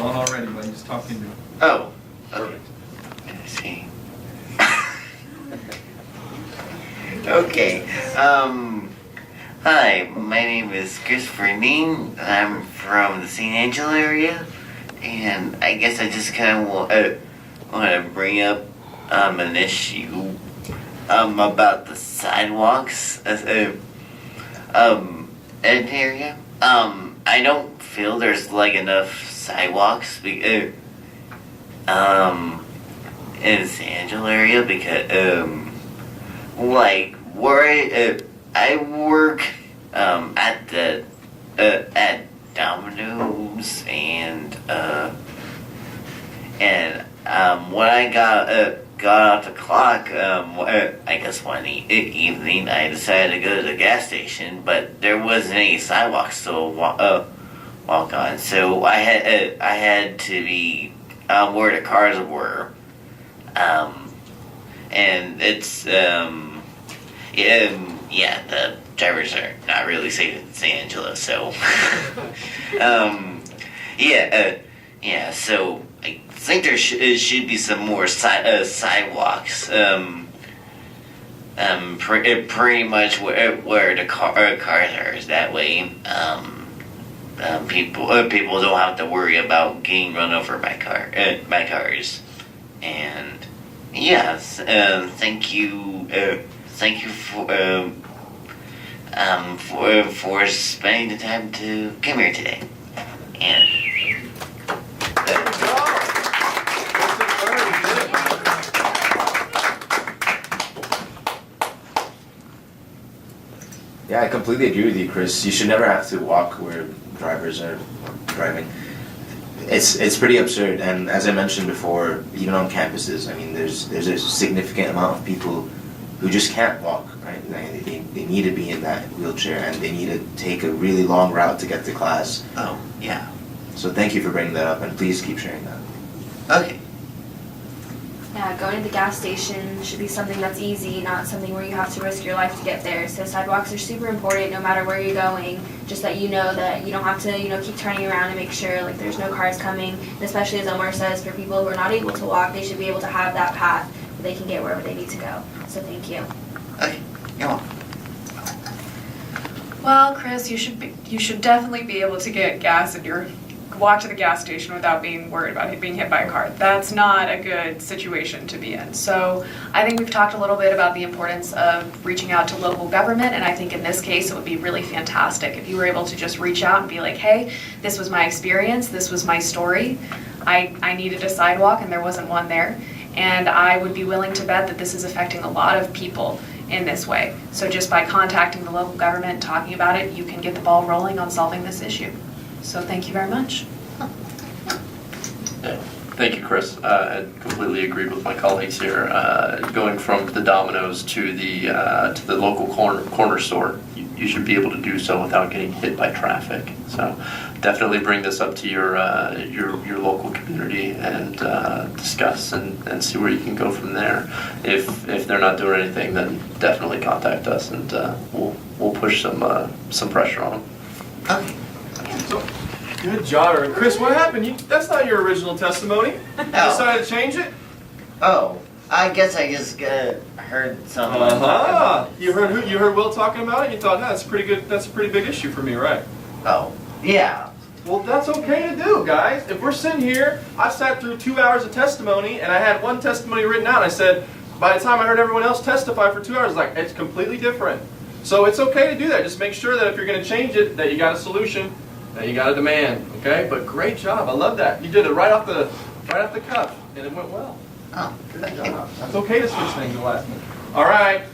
on already by just talking to him. Oh, okay. Perfect. I see. Okay. Hi, my name is Christopher Dean. I'm from the St. Angelo area, and I guess I just kind of want to bring up an issue about the sidewalks in an area. I don't feel there's like enough sidewalks in the San Angelo area because like where I work at the at Domino's and when I got off the clock, I guess one evening I decided to go to the gas station, but there wasn't any sidewalks to walk on, so I had to be where the cars were, and it's yeah, the drivers are not really safe in San Angelo, so yeah, so I think there should be some more sidewalks. Pretty much where the cars are. Is that way, people don't have to worry about getting run over by cars. And yes, thank you for spending the time to come here today. And Yeah, I completely agree with you, Chris. You should never have to walk where drivers are driving. It's pretty absurd, and as I mentioned before, even on campuses, I mean, there's a significant amount of people who just can't walk, right? They need to be in that wheelchair, and they need to take a really long route to get to class. oh yeah, So thank you for bringing that up, and please keep sharing that. okay. Yeah, going to the gas station should be something that's easy, not something where you have to risk your life to get there. So sidewalks are super important no matter where you're going, just that you know that you don't have to, keep turning around and make sure like there's no cars coming. And especially as Omar says, for people who are not able to walk, they should be able to have that path where they can get wherever they need to go. So thank you. Okay, you're welcome. Well, Chris, you should definitely be able to get gas at your walk to the gas station without being worried about being hit by a car. That's not a good situation to be in. So I think we've talked a little bit about the importance of reaching out to local government, and I think in this case it would be really fantastic if you were able to just reach out and be like, hey, this was my experience, this was my story, I needed a sidewalk and there wasn't one there, and I would be willing to bet that this is affecting a lot of people in this way. So just by contacting the local government and talking about it, you can get the ball rolling on solving this issue. So thank you very much. Yeah. Thank you, Chris. I completely agree with my colleagues here. Going from the Domino's to the local corner store, you should be able to do so without getting hit by traffic. So definitely bring this up to your local community and discuss and see where you can go from there. If they're not doing anything, then definitely contact us and we'll push some pressure on them. Okay. So, good job, Aaron. Chris, what happened? That's not your original testimony. You decided to change it? Oh, I guess I just heard someone. You heard Will talking about it, and you thought, that's pretty good. That's a pretty big issue for me, right? Oh, yeah. Well, that's okay to do, guys. If we're sitting here, I sat through 2 hours of testimony, and I had one testimony written out. I said, by the time I heard everyone else testify for 2 hours, like, it's completely different. So it's okay to do that. Just make sure that if you're going to change it, that you got a solution, that you got a demand. Okay? But great job. I love that. You did it right off the cuff, and it went well. Oh, Good job. That's okay to switch things the last minute. All right.